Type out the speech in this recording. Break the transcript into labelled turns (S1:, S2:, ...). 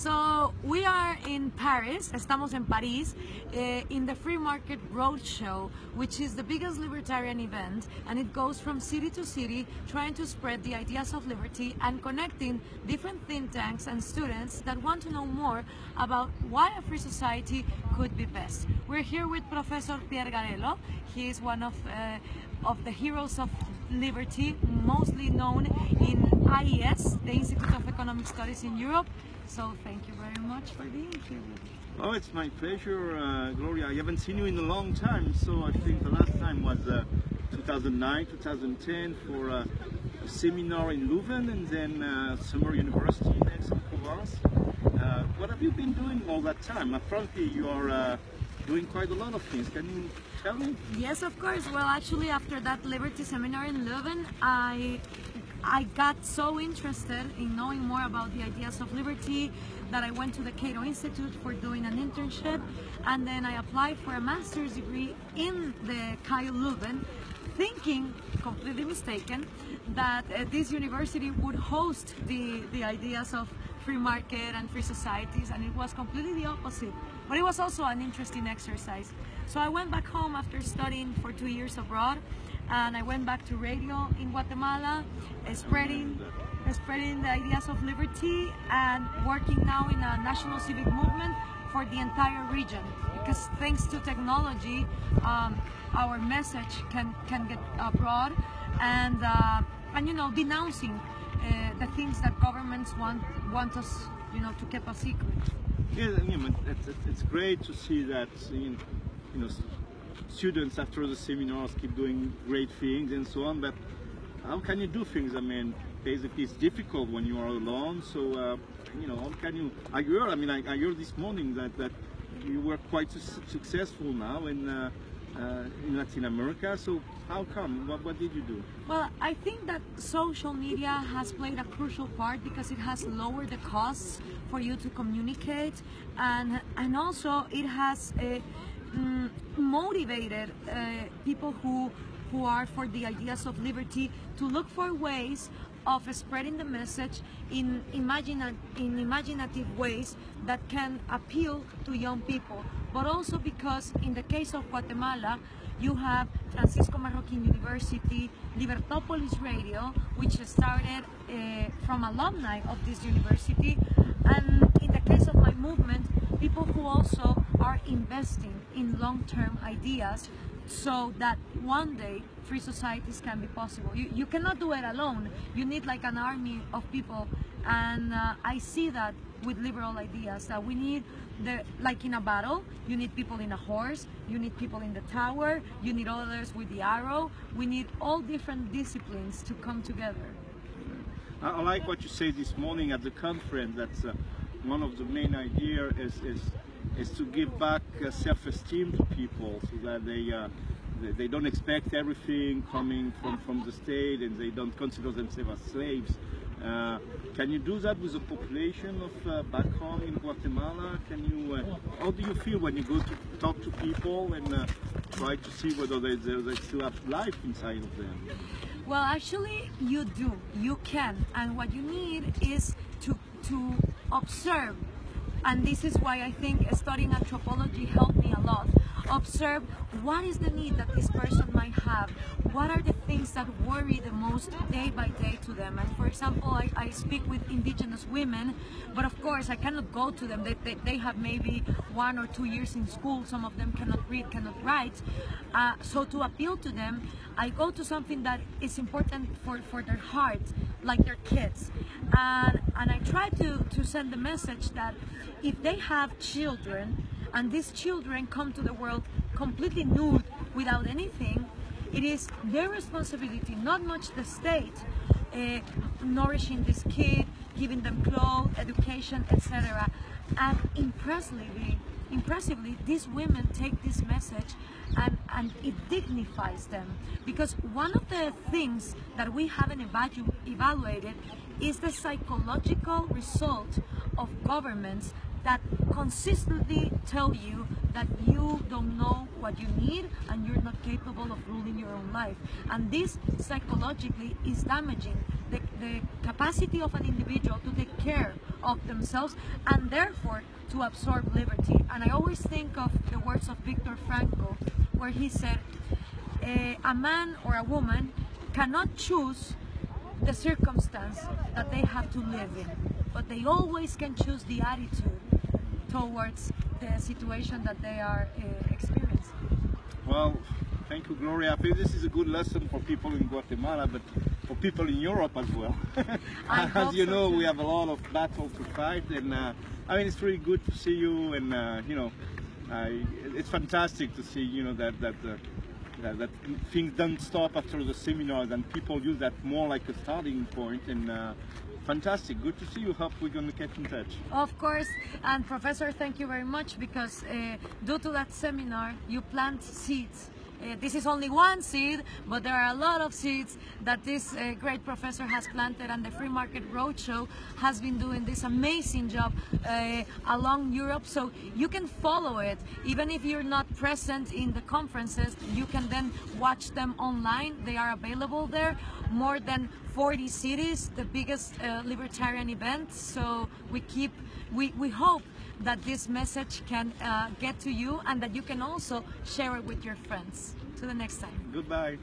S1: So we are in Paris, estamos en París, in the Free Market Roadshow, which is the biggest libertarian event, and it goes from city to city trying to spread the ideas of liberty and connecting different think tanks and students that want to know more about why a free society could be best. We're here with Professor Pierre Garello. He is one of the heroes of liberty, mostly known in IES, the Institute of Economic Studies in Europe. So thank you very much for being here.
S2: Oh, it's my pleasure, Gloria. I haven't seen you in a long time, so I think the last time was 2009, 2010 for a seminar in Leuven, and then summer university in Aix-en-Provence. What have you been doing all that time? Apparently you are doing quite a lot of things. Can you tell me?
S1: Yes, of course. Well, actually, after that Liberty seminar in Leuven, I got so interested in knowing more about the ideas of liberty that I went to the Cato Institute for doing an internship, and then I applied for a master's degree in the CAIU Leuven, thinking, completely mistaken, that this university would host the ideas of free market and free societies, and it was completely the opposite. But it was also an interesting exercise. So I went back home after studying for 2 years abroad, and I went back to radio in Guatemala, spreading the ideas of liberty and working now in a national civic movement for the entire region. Because thanks to technology, our message can get abroad, and you know, denouncing the things that governments want us, you know, to keep a secret.
S2: Yeah, it's great to see that you know, students after the seminars keep doing great things and so on, but how can you do things? I mean, basically it's difficult when you are alone, so you know, how can you, I heard this morning that you were quite successful now in Latin America, so how come? What did you do?
S1: Well, I think that social media has played a crucial part because it has lowered the costs for you to communicate, and also it has motivated people who are for the ideas of liberty to look for ways of spreading the message in imaginative ways that can appeal to young people. But also because in the case of Guatemala, you have Francisco Marroquín University, Libertópolis Radio, which started from alumni of this university, and in the case of my movement, people who also are investing in long-term ideas so that one day free societies can be possible. You cannot do it alone. You need like an army of people, and I see that with liberal ideas, that we need, like in a battle, you need people in a horse, you need people in the tower, you need others with the arrow. We need all different disciplines to come together.
S2: I like what you said this morning at the conference, that one of the main ideas is to give back self-esteem to people, so that they don't expect everything coming from the state, and they don't consider themselves as slaves. Can you do that with the population of back home in Guatemala? Can you? How do you feel when you go to talk to people and try to see whether they still have life inside of them?
S1: Well, actually, you do. You can, and what you need is to observe. And this is why I think studying anthropology helped me a lot. Observe what is the need that this person might have. What are the things that worry the most day by day to them? And for example, I speak with indigenous women, but of course I cannot go to them. They have maybe 1 or 2 years in school. Some of them cannot read, cannot write. So to appeal to them, I go to something that is important for their heart, like their kids. And I try to send the message that if they have children, and these children come to the world completely nude, without anything, it is their responsibility, not much the state, nourishing this kid, giving them clothes, education, etc. And impressively, these women take this message and it dignifies them. Because one of the things that we haven't evaluated is the psychological result of governments that consistently tell you that you don't know what you need and you're not capable of ruling your own life. And this psychologically is damaging the capacity of an individual to take care of themselves and therefore to absorb liberty. And I always think of the words of Viktor Frankl, where he said, a man or a woman cannot choose the circumstance that they have to live in, but they always can choose the attitude towards the situation that they are experiencing.
S2: Well, thank you, Gloria. I think this is a good lesson for people in Guatemala, but for people in Europe as well. As you know, we have a lot of battles to fight, and I mean, it's really good to see you, and you know, it's fantastic to see, you know, that things don't stop after the seminars, and people use that more like a starting point. And fantastic, good to see you. Hope we're going to get in touch.
S1: Of course, and Professor, thank you very much, because due to that seminar, you plant seeds. This is only one seed, but there are a lot of seeds that this great professor has planted, and the Free Market Roadshow has been doing this amazing job along Europe. So you can follow it, even if you're not present in the conferences. You can then watch them online. They are available there. More than 40 cities, the biggest libertarian event. So we hope that this message can get to you and that you can also share it with your friends. Till the next time.
S2: Goodbye.